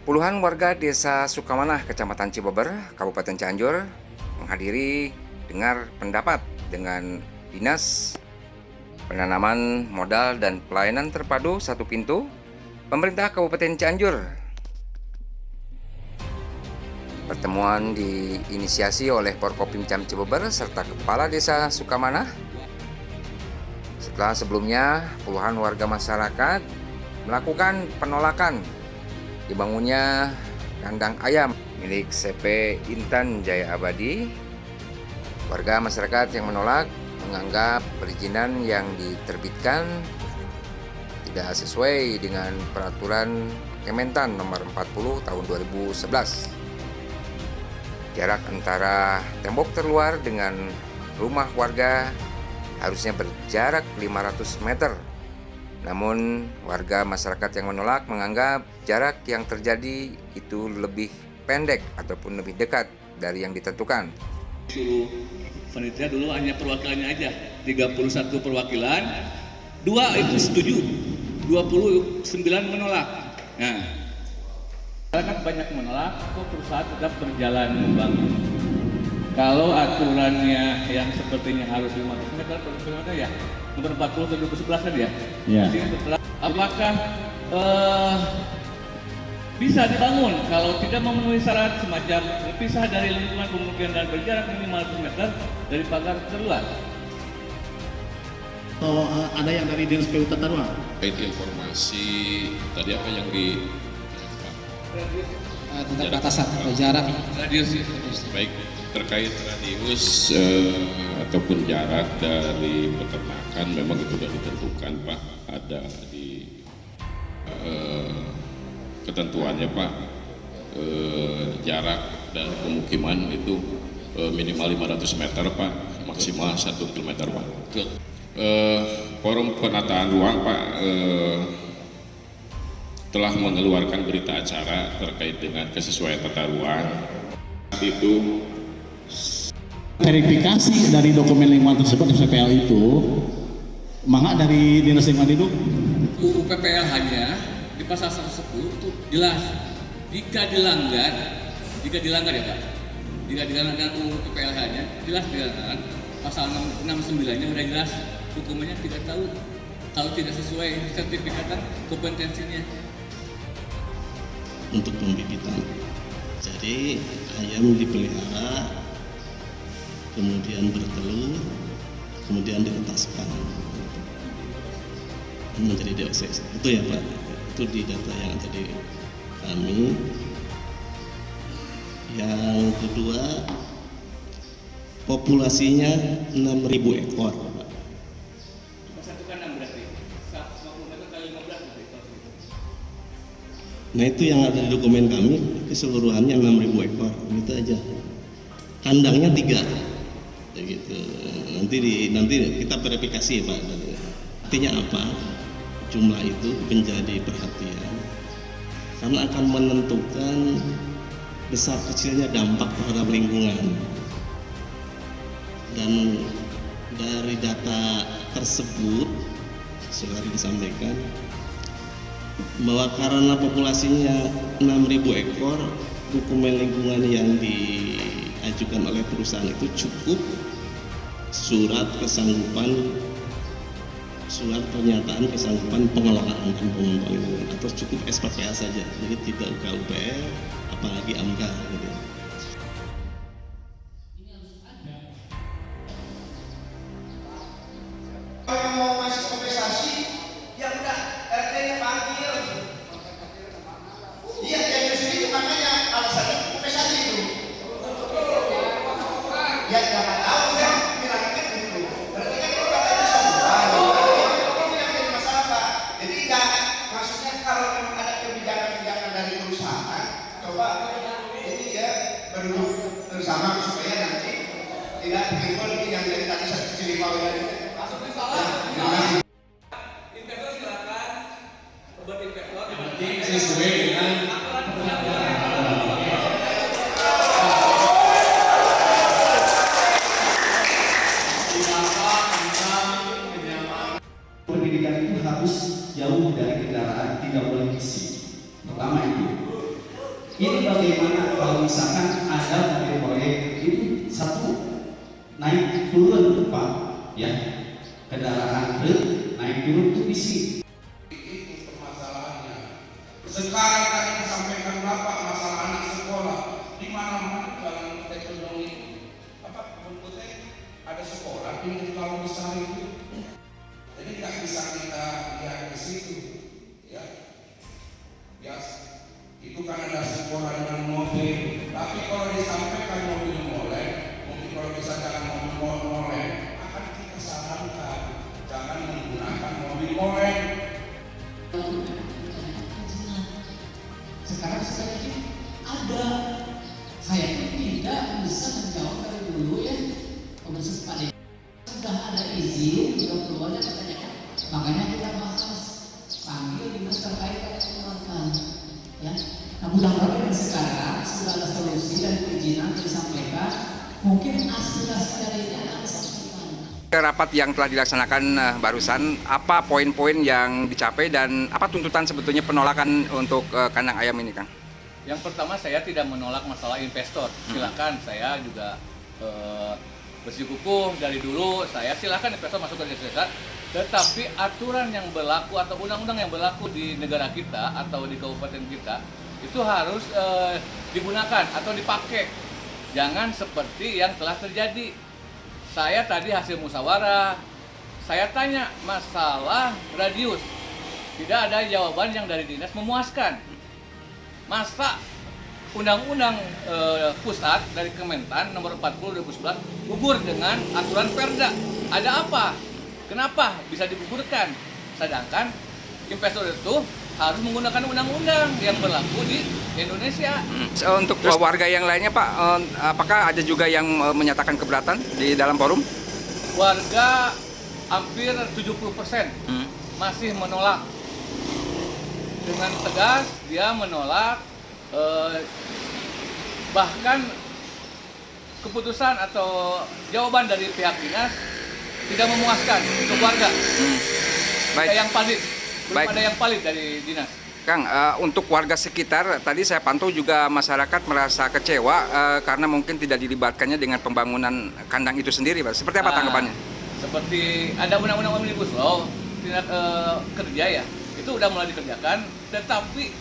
Puluhan warga desa Sukamanah, Kecamatan Cibeber, Kabupaten Cianjur menghadiri dengar pendapat dengan Dinas Penanaman Modal dan Pelayanan Terpadu Satu Pintu Pemerintah Kabupaten Cianjur. Pertemuan diinisiasi oleh Forkopimcam Cibeber serta Kepala Desa Sukamanah. Setelah sebelumnya puluhan warga masyarakat melakukan penolakan dibangunnya kandang ayam milik CP Intan Jaya Abadi. Warga masyarakat yang menolak menganggap perizinan yang diterbitkan tidak sesuai dengan peraturan Kementan nomor 40 tahun 2011. Jarak antara tembok terluar dengan rumah warga harusnya berjarak 500 meter. Namun warga masyarakat yang menolak menganggap jarak yang terjadi itu lebih pendek ataupun lebih dekat dari yang ditentukan. Suruh panitia dulu hanya perwakilannya aja, 31 perwakilan, 2 itu setuju, 29 menolak. Nah, masyarakat banyak menolak, kok perusahaan tetap berjalan membangun. Kalau aturannya yang sepertinya harus 500 meter, ya nomor 40 atau 2011 kan ya? Iya. Apakah bisa dibangun kalau tidak memenuhi syarat semacam berpisah dari lingkungan pemukiman dan berjarak minimal 500 meter dari pagar terluar? Atau ada yang dari Dinas PU Tata Ruang? Informasi tadi apa yang di tentang batasan atau jarak. Radius. baik terkait radius ataupun jarak dari peternakan memang itu sudah ditentukan Pak, ada di ketentuannya Pak, jarak dari pemukiman itu minimal 500 meter Pak, maksimal 1 km Pak. Forum penataan ruang Pak telah mengeluarkan berita acara terkait dengan kesesuaian tata ruang. Itu Verifikasi dari dokumen lingkungan tersebut PPL itu, maka dari Dinas Lingkungan Hidup UU PPLH-nya di pasal 110 itu jelas jika dilanggar ya Pak, jika dilanggar dengan UU PPLH-nya jelas dilanggar, pasal 69-nya udah jelas hukumannya 3 tahun kalau tidak sesuai sertifikatan kompetensinya. Untuk pembibitan, jadi ayam dipelihara, kemudian bertelur, kemudian diketaskan menjadi dewasa. Itu ya Pak, itu di data yang ada di kami. Yang kedua, populasinya 6.000 ekor. Nah itu yang ada di dokumen kami, keseluruhannya 6.000 ekor, gitu aja. Kandangnya 3, begitu. Nanti kita verifikasi ya Pak. Artinya apa? Jumlah itu menjadi perhatian, karena akan menentukan besar kecilnya dampak terhadap lingkungan. Dan dari data tersebut, sudah disampaikan bahwa karena populasinya 6.000 ekor, dokumen lingkungan yang diajukan oleh perusahaan itu cukup surat pernyataan kesanggupan pengelolaan dan pengelolaan lingkungan, atau cukup SPPA saja, jadi tidak KUPR apalagi AMDA gitu. Ya jangan tahu saya bilangnya gitu. Berarti kan itu katanya semua. Itu yang jadi masalah Pak. Jadi jangan, maksudnya kalau memang ada kebijakan-kebijakan dari perusahaan, coba ini ya berduduk bersama supaya nanti tidak timbul yang dari tadi saya ciri bawah ini. Maksudnya salah. Investor silakan. Buat investor. Nanti sesuai dengan pendidikan itu harus jauh dari kendaraan, tidak boleh isi. Pertama itu. ya kendaraan truk naik turun itu bisi. Itu permasalahannya. Sekarang tadi disampaikan Bapak masalah anak sekolah di mana-mana dalam teknologi apa komputer ada sekolah di kalau besar itu. Jadi nggak bisa kita lihat di situ, ya. Ya, itu kan ada sekolah dengan mobil. Tapi kalau disampaikan mobil molek, mungkin kalau bisa jalan mobil molek, akan kita sarankan jangan menggunakan mobil molek. Sekarang sekali ada, saya pun tidak bisa menjawab dari dulu ya. Komisaris Pak Dek sudah ada izin, sudah keluarnya katanya, makanya kita bahas panggil dinas terkait mengeluarkan, ya. Nah mudah-mudahan sekarang sudah ada solusi dan perizinan disampaikan, mungkin aspirasi dari ini akan disampaikan. Rapat yang telah dilaksanakan barusan, apa poin-poin yang dicapai dan apa tuntutan sebetulnya penolakan untuk kandang ayam ini, Kang? Yang pertama, saya tidak menolak masalah investor. Silakan, saya juga bersikukuh dari dulu. Saya silakan investor masuk ke desa. Tetapi aturan yang berlaku atau undang-undang yang berlaku di negara kita atau di kabupaten kita itu harus digunakan atau dipakai. Jangan seperti yang telah terjadi. Saya tadi hasil musyawarah, saya tanya masalah radius. Tidak ada jawaban yang dari dinas memuaskan. Masa undang-undang pusat dari Kementan nomor 40 2011 gugur dengan aturan Perda. Ada apa? Kenapa bisa digugurkan? Sedangkan investor itu harus menggunakan undang-undang yang berlaku di Indonesia. Untuk warga yang lainnya, Pak, apakah ada juga yang menyatakan keberatan di dalam forum? Warga hampir 70% masih menolak. Dengan tegas dia menolak, bahkan keputusan atau jawaban dari pihak dinas tidak memuaskan untuk warga. Baik. Yang valid, belum Baik. ada yang valid dari dinas. Kang, untuk warga sekitar, tadi saya pantau juga masyarakat merasa kecewa karena mungkin tidak dilibatkannya dengan pembangunan kandang itu sendiri, Pak. Seperti apa tanggapannya? Seperti ada undang-undang Omnibus Law, tindak kerja ya, itu udah mulai dikerjakan, tetapi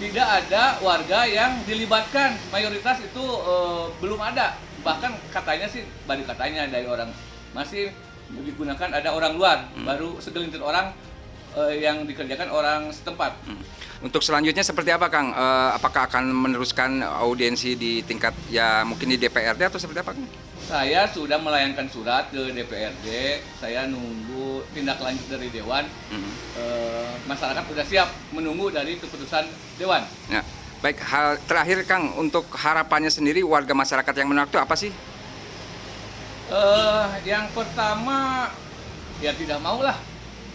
tidak ada warga yang dilibatkan. Mayoritas itu belum ada. Bahkan katanya sih, baru katanya dari orang masih digunakan ada orang luar, baru segelintir orang yang dikerjakan orang setempat. Untuk selanjutnya seperti apa, Kang? Apakah akan meneruskan audiensi di tingkat ya mungkin di DPRD atau seperti apa, Kang? Saya sudah melayangkan surat ke DPRD, saya nunggu tindak lanjut dari Dewan. Masyarakat sudah siap menunggu dari keputusan Dewan. Ya. Baik, hal terakhir, Kang, untuk harapannya sendiri warga masyarakat yang menolak itu apa sih? Yang pertama, ya tidak maulah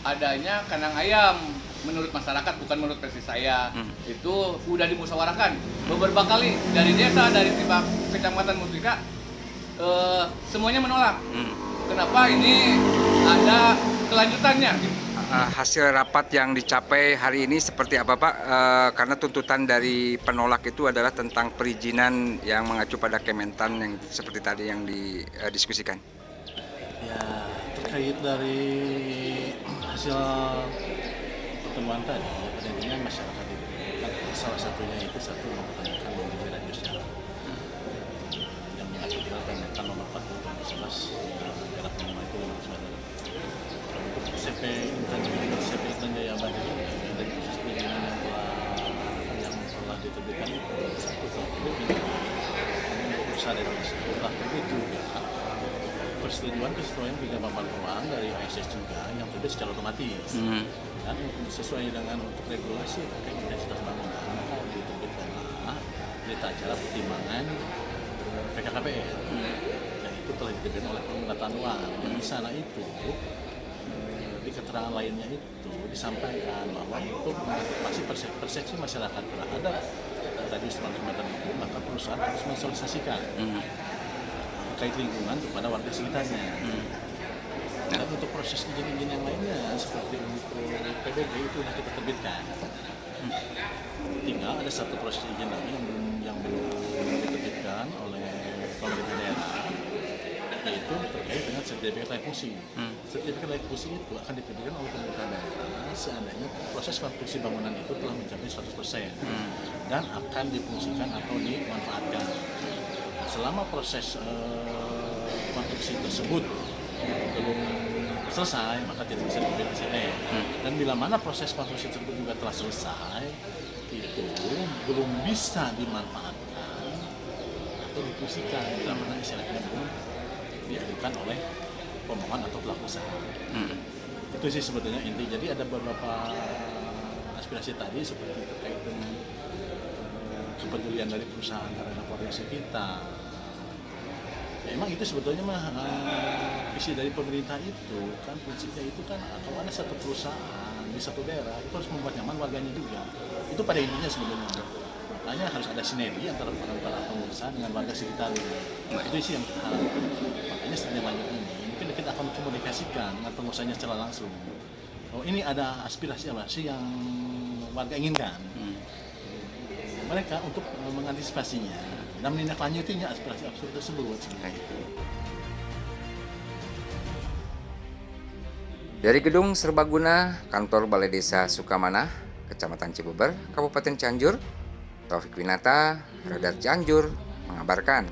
adanya kandang ayam. Menurut masyarakat, bukan menurut versi saya. Itu udah dimusyawarahkan beberapa kali dari desa, dari tiap kecamatan Mustika. Semuanya menolak. Kenapa ini ada kelanjutannya? Hasil rapat yang dicapai hari ini seperti apa, Pak? Karena tuntutan dari penolak itu adalah tentang perizinan yang mengacu pada Kementan yang seperti tadi yang didiskusikan. Ya, terkait dari hasil pertemuan tadi, ya pada intinya masyarakat itu kan salah satunya itu satu mempertanyakan mengenai radius jarak yang mengacu pada Kementan nomor 40 tahun 2011 jarak minimal itu 500 meter. Untuk CP Intan Jaya Abadi dari proses perizinan yang telah diterbitkan itu satu telah terbit untuk usaha dari telah terbit juga persetujuan tiga papan ruang dari ASS juga yang terbit secara otomatis dan sesuai dengan untuk regulasi terkait intensitas bangunan maka diterbitkanlah berita acara pertimbangan PKKPN dan itu telah diterbitkan oleh pemetaan uang dan di sana itu di keterangan lainnya itu disampaikan bahwa untuk mengantisipasi persepsi masyarakat terhadap radius 100 meter itu maka perusahaan harus mensosialisasikan terkait lingkungan kepada warga sekitarnya. Dan untuk proses izin-izin yang lainnya seperti untuk PBB itu sudah kita terbitkan. Tinggal ada satu proses izin lagi yang belum diterbitkan oleh pemerintah daerah yaitu terkait dengan sertifikat layak fungsi. Sertifikat layak fungsi itu akan diterbitkan oleh pemerintah daerah seandainya proses konstruksi bangunan itu telah mencapai 100% dan akan difungsikan atau dimanfaatkan. Selama proses konstruksi tersebut belum selesai, maka tidak bisa diberikan SLE. Dan bila mana proses konstruksi tersebut juga telah selesai, itu belum bisa dimanfaatkan atau difungsikan bila mana SLE-nya belum diajukan oleh pemohon atau pelaku usaha. Itu sih sebetulnya inti. Jadi ada beberapa aspirasi tadi seperti terkait dengan kepedulian dari perusahaan terhadap warga sekitar. Ya, emang itu sebetulnya mah visi dari pemerintah itu kan, fungsinya itu kan kalau ada satu perusahaan di satu daerah itu harus membuat nyaman warganya juga. Itu pada intinya sebetulnya. Makanya harus ada sinergi antara para pengusaha dengan warga sekitar. Itu sih yang kita harapkan. Makanya setelah lanjut ini mungkin kita akan komunikasikan dengan pengusahanya secara langsung. Oh, ini ada aspirasi apa sih yang warga inginkan? Mereka untuk mengantisipasinya dan menindaklanjutinya aspirasi tersebut. Dari Gedung Serbaguna, Kantor Balai Desa Sukamanah, Kecamatan Cibeber, Kabupaten Cianjur, Taufik Winata, Radar Cianjur, mengabarkan.